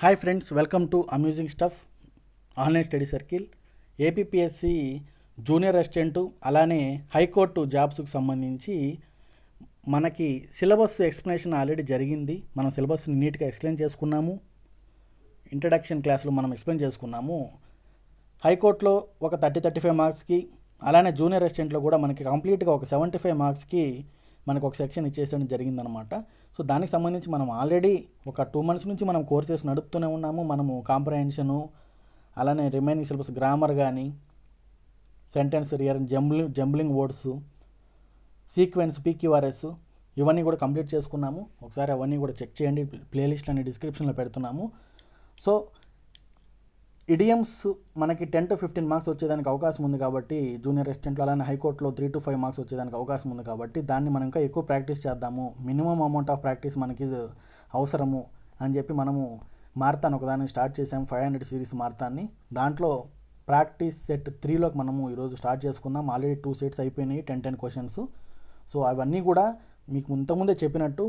Hi friends, welcome to amusing stuff online study circle. APPSC junior assistant అలానే high court జాబ్స్కి సంబంధించి మనకి syllabus explanation already జరిగింది. మనం సిలబస్ని నీట్గా ఎక్స్ప్లెయిన్ చేసుకున్నాము. ఇంట్రడక్షన్ క్లాస్లో మనం ఎక్స్ప్లెయిన్ చేసుకున్నాము. హైకోర్టులో ఒక 35 మార్క్స్కి, అలానే జూనియర్ అసిస్టెంట్లో కూడా మనకి కంప్లీట్గా ఒక 75 మార్క్స్కి మనకు ఒక సెక్షన్ ఇచ్చేసడం జరిగిందనమాట. సో దానికి సంబంధించి మనం ఆల్రెడీ ఒక 2 months నుంచి మనం కోర్సెస్ నడుపుతూనే ఉన్నాము. మనము కాంప్రహెన్షను, అలానే రిమైనింగ్ సిలబస్, గ్రామర్ కానీ, sentence jumbling words, sequence, PQRS ఇవన్నీ కూడా కంప్లీట్ చేసుకున్నాము. ఒకసారి అవన్నీ కూడా చెక్ చేయండి. ప్లేలిస్ట్ అనే డిస్క్రిప్షన్లో పెడుతున్నాము. సో ఇడియమ్స్ మనకి 10 to 15 మార్క్స్ వచ్చేదానికి అవకాశం ఉంది కాబట్టి, జూనియర్ అసిస్టెంట్లో అలానే హైకోర్టులో 3 to 5 మార్క్స్ వచ్చేదానికి అవకాశం ఉంది కాబట్టి, దాన్ని మనం ఇంకా ఎక్కువ ప్రాక్టీస్ చేద్దాము. మినిమం అమౌంట్ ఆఫ్ ప్రాక్టీస్ మనకి అవసరము అని చెప్పి మనము మారథాన్ ఒకదాన్ని స్టార్ట్ చేసాము, 500 సిరీస్ మారథాన్ని. దాంట్లో ప్రాక్టీస్ సెట్ 3లోకి మనము ఈరోజు స్టార్ట్ చేసుకుందాం. ఆల్రెడీ 2 sets అయిపోయినాయి, 10 క్వశ్చన్స్. సో అవన్నీ కూడా మీకు ఇంతకుముందే చెప్పినట్టు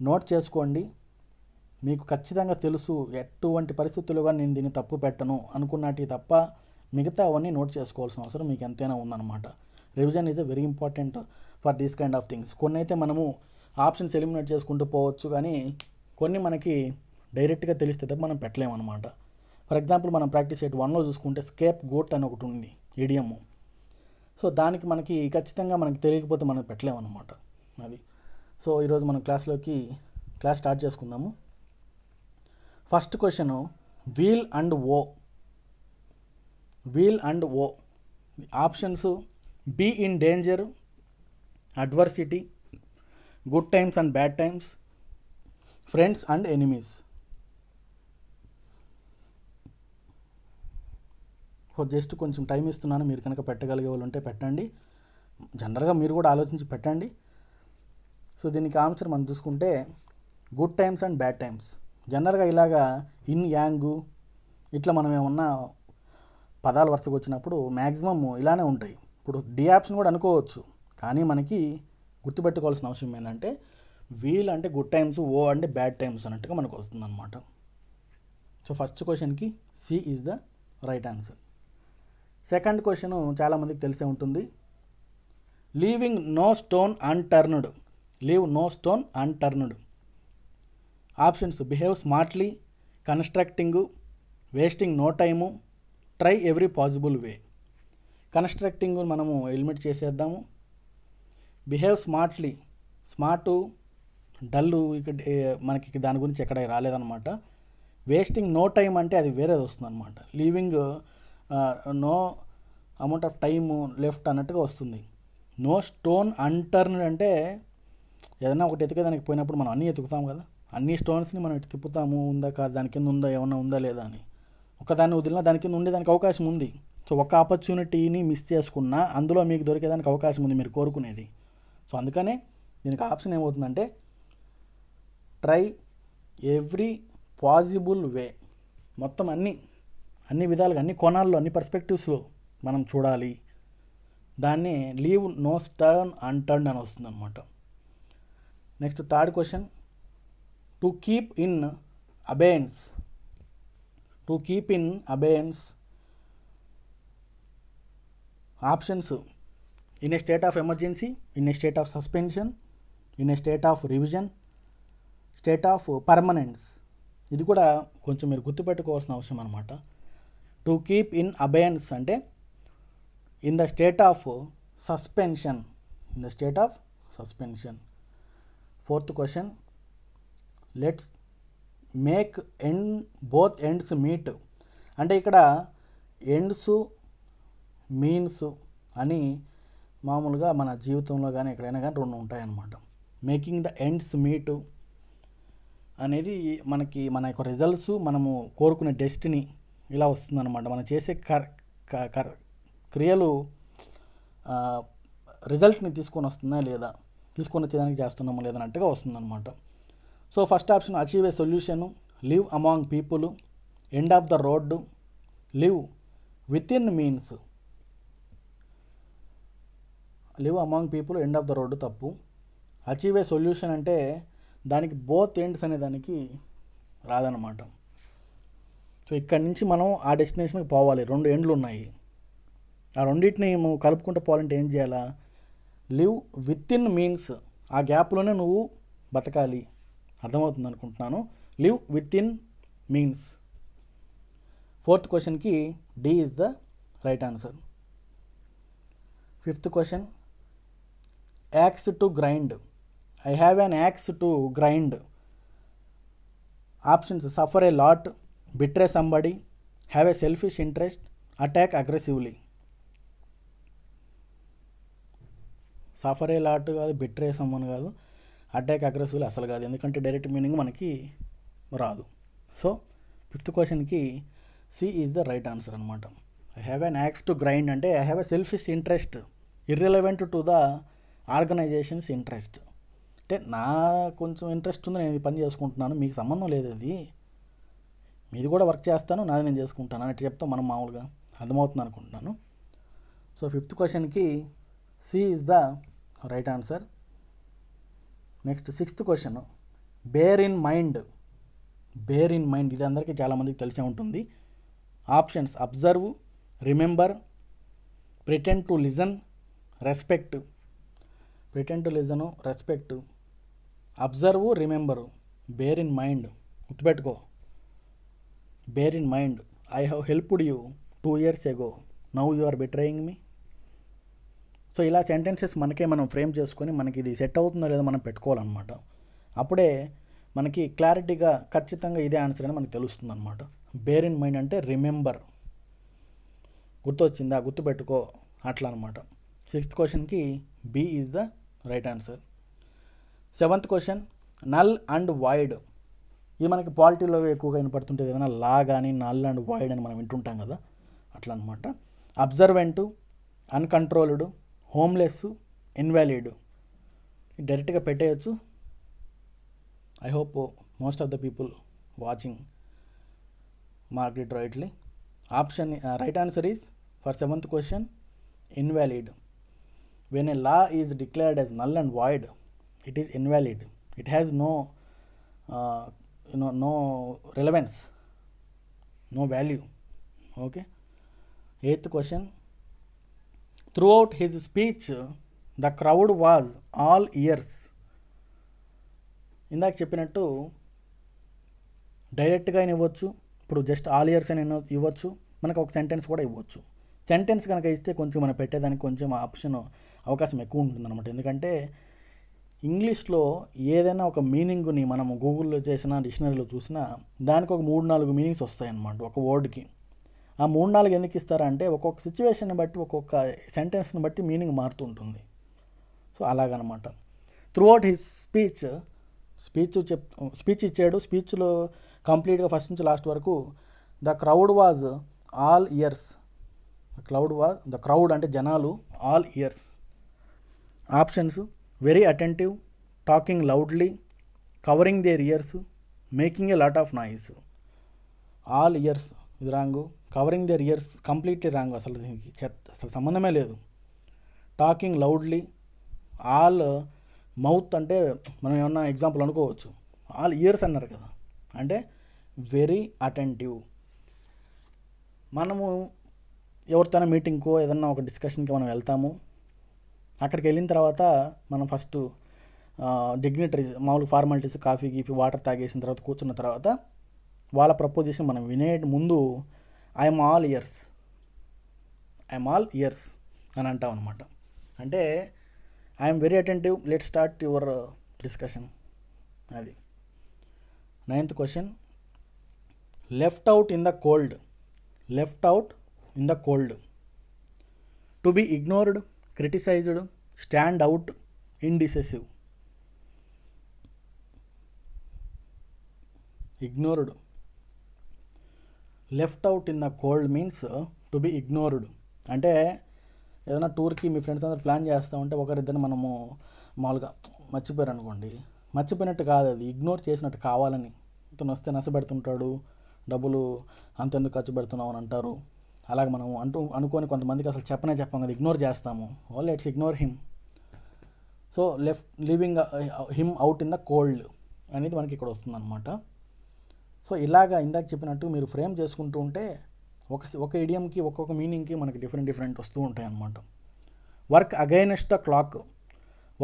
నోట్ చేసుకోండి. మీకు ఖచ్చితంగా తెలుసు, ఎటువంటి పరిస్థితులుగా నేను దీన్ని తప్పు పెట్టను అనుకున్నట్టు తప్ప మిగతా అవన్నీ నోట్ చేసుకోవాల్సిన అవసరం మీకు ఎంతైనా ఉందన్నమాట. Revision is a very important for these kind of things. కొన్ని అయితే మనము ఆప్షన్స్ ఎలిమినేట్ చేసుకుంటూ పోవచ్చు, కానీ కొన్ని మనకి డైరెక్ట్గా తెలిస్తే తప్ప మనం పెట్టలేమన్నమాట. ఫర్ ఎగ్జాంపుల్ మనం ప్రాక్టీస్ సెట్ 1లో చూసుకుంటే స్కేప్ గోట్ అని ఒకటి ఉంది, ఇడియము. సో దానికి మనకి ఖచ్చితంగా మనకి తెలియకపోతే మనం పెట్టలేమన్నమాట. అది. సో ఈరోజు మనం క్లాస్ స్టార్ట్ చేసుకుందాము. First question, weal and woe. Options: be in danger, adversity, good times and bad times, friends and enemies. Just కొంచెం టైం ఇస్తున్నాను, మీరు కనుక పెట్టగలిగే వాళ్ళు ఉంటే పెట్టండి. జనరల్గా మీరు కూడా ఆలోచించి పెట్టండి. సో దీనికి ఆన్సర్ మనం చూసుకుంటే good times and bad times. జనరల్గా ఇలాగా ఇన్, యాంగు ఇట్లా మనం ఏమన్నా పదాలు వరుసగా వచ్చినప్పుడు మ్యాక్సిమమ్ ఇలానే ఉంటాయి. ఇప్పుడు డి ఆప్షన్ కూడా అనుకోవచ్చు, కానీ మనకి గుర్తుపెట్టుకోవాల్సిన అవసరం ఏంటంటే వీల్ అంటే గుడ్ టైమ్స్, ఓ అంటే బ్యాడ్ టైమ్స్ అన్నట్టుగా మనకు వస్తుంది అనమాట. సో ఫస్ట్ క్వశ్చన్కి C is the right answer. Second question చాలామందికి తెలిసే ఉంటుంది. Leave no stone unturned. Options: behave smartly, constructing, wasting no time, try every possible way. Constructing మనము ఎలిమినేట్ చేసేద్దాము. బిహేవ్ స్మార్ట్లీ, స్మార్టు, డల్లు ఇక్కడ మనకి దాని గురించి ఎక్కడ రాలేదన్నమాట. వేస్టింగ్ నో టైం అంటే అది వేరేది వస్తుంది అనమాట. Leaving no amount of time left అన్నట్టుగా వస్తుంది. నో స్టోన్ అన్టర్న్డ్ అంటే ఏదైనా ఒకటి ఎతికేదానికి పోయినప్పుడు మనం అన్నీ ఎతుకుతాం కదా, అన్ని స్టోన్స్ని మనం ఇటు తిప్పుతాము, ఉందా కాదు, దాని కింద ఉందా, ఏమన్నా ఉందా లేదా అని. ఒకదాన్ని వదిలినా దాని కింద ఉండేదానికి అవకాశం ఉంది. సో ఒక ఆపర్చునిటీని మిస్ చేసుకున్నా అందులో మీకు దొరికేదానికి అవకాశం ఉంది, మీరు కోరుకునేది. సో అందుకనే దీనికి ఆప్షన్ ఏమవుతుందంటే ట్రై ఎవ్రీ పాసిబుల్ వే. మొత్తం అన్ని విధాలుగా, అన్ని కోణాల్లో, అన్ని పర్స్పెక్టివ్స్లో మనం చూడాలి. దాన్ని లీవ్ నో స్టోన్ అన్టర్న్డ్ అని వస్తుంది అనమాట. Next third question, to keep in abeyance. Options: in a state of emergency, in a state of suspension, in a state of revision, state of permanence. ఇది కూడా కొంచెం మీరు గుర్తుపెట్టుకోవాల్సిన అవసరం అనమాట. టు కీప్ ఇన్ అబేయన్స్ అంటే in the state of suspension. Fourth question, let's make both ends meet. అంటే ఇక్కడ ఎండ్స్, మీన్స్ అని మామూలుగా మన జీవితంలో కానీ ఎక్కడైనా కానీ 2 ఉంటాయన్నమాట. మేకింగ్ ద ఎండ్స్ మీట్ అనేది మనకి మన యొక్క రిజల్ట్స్, మనము కోరుకునే డెస్టినీ ఇలా వస్తుందన్నమాట. మనం చేసే క్రియలు రిజల్ట్ని తీసుకొని వచ్చేదానికి చేస్తున్నామో లేదన్నట్టుగా వస్తుందన్నమాట. So first option achieve a solution, live among people, end of the road, live with in means. Live among people, end of the road తప్పు. అచీవ్ ఏ సొల్యూషన్ అంటే దానికి బోత్ ఎండ్స్ అనే దానికి రాదనమాట. సో ఇక్కడి నుంచి మనం ఆ డెస్టినేషన్కి పోవాలి. 2 ఎండ్లు ఉన్నాయి. ఆ రెండింటిని నువ్వు కలుపుకుంటూ పోవాలంటే ఏం చేయాలా? లివ్ విత్ ఇన్ మీన్స్ ఆ గ్యాప్లోనే నువ్వు బతకాలి. అర్థమవుతుంది అనుకుంటున్నాను. Live with in means. 4th క్వశ్చన్కి D is the right answer. 5th question, axe to grind. I have an axe to grind. Options: suffer a lot, betray somebody, have a selfish interest, attack aggressively. Suffer a lot కాదు, betray someone కాదు, attack aggressively అసలు కాదు, ఎందుకంటే direct meaning మనకి రాదు. So 5th క్వశ్చన్కి C is the right answer అనమాట. I have an axe to grind అంటే I have a selfish interest irrelevant to the organisation's interest. అంటే నా కొంచెం ఇంట్రెస్ట్ ఉంది, నేను ఈ పని చేసుకుంటున్నాను, మీకు సంబంధం లేదు, అది మీది కూడా వర్క్ చేస్తాను, నాది నేను చేసుకుంటాను అని చెప్తాం మనం మామూలుగా. అర్థమవుతుంది అనుకుంటున్నాను. సో 5th క్వశ్చన్కి C is the right answer. Next 6th question, bear in mind. Bear in mind ఇది అందరికీ చాలామందికి తెలిసే ఉంటుంది. Options: observe, remember, pretend to listen, respect. Pretend to listen, respect, observe, remember, bear in mind. గుర్తుపెట్టుకో, bear in mind. I have helped you 2 years ago, now you are betraying me. So ఇలా sentences మనకే మనం frame చేసుకొని మనకి ఇది set అవుతుందో లేదో మనం పెట్టుకోవాలన్నమాట. అప్పుడే మనకి క్లారిటీగా ఖచ్చితంగా ఇదే ఆన్సర్ అని మనకు తెలుస్తుంది అనమాట. బేర్ ఇన్ మైండ్ అంటే రిమెంబర్, గుర్తొచ్చిందా, గుర్తుపెట్టుకో, అట్లా అనమాట. 6th క్వశ్చన్కి B is the right answer. 7th question, null and void. ఇది మనకి పాలిటీలో ఎక్కువగా వినపడుతుంటుంది, ఏదైనా లా కానీ నల్ అండ్ వాయిడ్ అని మనం వింటుంటాం కదా, అట్లా అనమాట. Observant, uncontrolled, homeless, invalid. డైరెక్ట్గా పెట్టేయచ్చు. I hope most of the people watching mark it rightly. Option right answer is for 7th question invalid. When a law is declared as null and void, it is invalid. It has no no relevance, no value. Okay. 8th question, throughout his speech the crowd was all ears. ఇందాక చెప్పినట్టు డైరెక్ట్గా అయినా ఇవ్వచ్చు, ఇప్పుడు just all years అని ఇవ్వచ్చు, మనకు ఒక సెంటెన్స్ కూడా ఇవ్వచ్చు. సెంటెన్స్ కనుక ఇస్తే కొంచెం మనం పెట్టేదానికి కొంచెం ఆప్షన్ అవకాశం ఎక్కువ ఉంటుందన్నమాట. ఎందుకంటే ఇంగ్లీష్లో ఏదైనా ఒక మీనింగ్ని మనం గూగుల్లో చేసిన డిక్షనరీలో చూసినా దానికి ఒక 3-4 మీనింగ్స్ వస్తాయన్నమాట ఒక వర్డ్కి. ఆ 3-4 ఎందుకు ఇస్తారా అంటే ఒక్కొక్క సిచ్యువేషన్ని బట్టి ఒక్కొక్క సెంటెన్స్ని బట్టి మీనింగ్ మారుతూ ఉంటుంది. సో అలాగనమాట. త్రూఅవుట్ హిస్ స్పీచ్ ఇచ్చాడు. స్పీచ్లో కంప్లీట్గా ఫస్ట్ నుంచి లాస్ట్ వరకు the crowd was all ears. The crowd అంటే జనాలు, all ears. Options: very attentive, talking loudly, covering their ears, making a lot of noise. All ears ఇది wrong. Covering their ears completely wrong, అసలు దీనికి అసలు సంబంధమే లేదు. Talking loudly, all mouth అంటే మనం ఏమన్నా ఎగ్జాంపుల్ అనుకోవచ్చు. ఆల్ ఇయర్స్ అన్నారు కదా, అంటే వెరీ అటెంటివ్. మనము ఎవరితోనైనా మీటింగ్కో ఏదన్నా ఒక డిస్కషన్కి మనం వెళ్తాము. అక్కడికి వెళ్ళిన తర్వాత మనం ఫస్ట్ డిగ్నిటరీస్ మామూలు ఫార్మాలిటీస్ కాఫీ గీఫీ వాటర్ తాగేసిన తర్వాత కూర్చున్న తర్వాత వాళ్ళ ప్రపోజిషన్ మనం వినే ముందు ఐఎమ్ ఆల్ ఇయర్స్ అని అంటాం అనమాట. అంటే I'm very attentive, let start your discussion. అది. 9th question, left out in the cold. To be ignored, criticised, stand out, indecisive. Ignored. Left out in the cold means to be ignored. అంటే ఏదైనా టూర్కి మీ friends అందరూ plan చేస్తూ ఉంటే ఒకరిద్దరిని మనము మామూలుగా మర్చిపోయారు అనుకోండి, మర్చిపోయినట్టు కాదు, అది ఇగ్నోర్ చేసినట్టు కావాలని. ఇతను వస్తే నష్టపెడుతుంటాడు, డబ్బులు అంతెందుకు ఖర్చు పెడుతున్నావు అని అంటారు. అలాగే మనం అనుకోని కొంతమందికి అసలు చెప్పం కదా, ఇగ్నోర్ చేస్తాము. Let's ignore him. So leaving him out in the cold అనేది మనకి ఇక్కడ వస్తుందన్నమాట. సో సో ఇలాగా ఇందాక చెప్పినట్టు మీరు ఫ్రేమ్ చేసుకుంటూ ఉంటే ఒక ఇడియంకి ఒక్కొక్క మీనింగ్కి మనకి డిఫరెంట్ వస్తూ ఉంటాయి అన్నమాట. Work against the clock.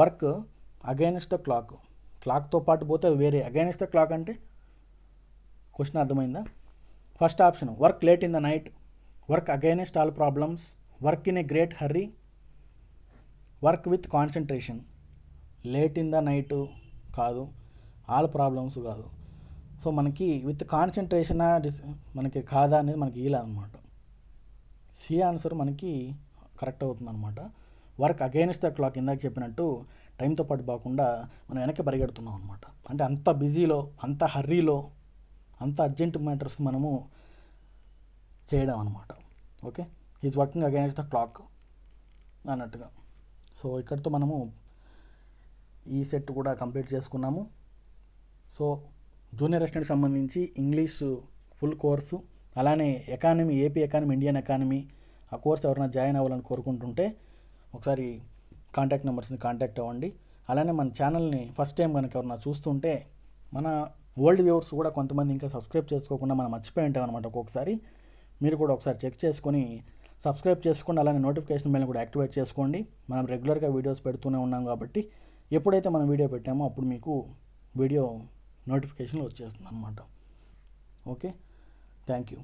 Work against the clock. క్లాక్తో పాటు పోతే అది వేరే. అగైనెస్ట్ ద క్లాక్ అంటే క్వశ్చన్ అర్థమైందా? First option work late in the night, work against all problems, work in a great hurry, work with concentration. Late in the night కాదు, all problems కాదు. So మనకి విత్ కాన్సన్ట్రేషన్ మనకి కాదా అనేది మనకి ఇలా అనమాట. సి ఆన్సర్ మనకి కరెక్ట్ అవుతుంది అనమాట. వర్క్ అగైనెస్ట్ ద క్లాక్ ఇందాక చెప్పినట్టు టైంతో పాటు పోకుండా మనం వెనక్కి పరిగెడుతున్నాం అనమాట. అంటే అంత బిజీలో, అంత హర్రీలో, అంత అర్జెంట్ మ్యాటర్స్ మనము చేయడం అనమాట. Okay, is working against the clock అన్నట్టుగా. సో ఇక్కడితో మనము ఈ సెట్ కూడా కంప్లీట్ చేసుకున్నాము. సో జూనియర్ అసిస్టెంట్కి సంబంధించి ఇంగ్లీష్ ఫుల్ కోర్సు, అలానే economy, AP economy, Indian economy ఆ కోర్స్ ఎవరైనా జాయిన్ అవ్వాలని కోరుకుంటుంటే ఒకసారి కాంటాక్ట్ నెంబర్స్ని కాంటాక్ట్ అవ్వండి. అలానే మన ఛానల్ని ఫస్ట్ టైం కనుక ఎవరైనా చూస్తుంటే, మన ఓల్డ్ వ్యూవర్స్ కూడా కొంతమంది ఇంకా సబ్స్క్రైబ్ చేసుకోకుండా మనం మర్చిపోయి ఉంటాం అనమాట. ఒక్కొక్కసారి మీరు కూడా ఒకసారి చెక్ చేసుకొని సబ్స్క్రైబ్ చేసుకోండి. అలానే నోటిఫికేషన్ బెల్ కూడా యాక్టివేట్ చేసుకోండి. మనం రెగ్యులర్గా వీడియోస్ పెడుతూనే ఉన్నాం కాబట్టి ఎప్పుడైతే మనం వీడియో పెట్టామో అప్పుడు మీకు వీడియో నోటిఫికేషన్లు వచ్చేస్తుంది అనమాట. Okay, thank you.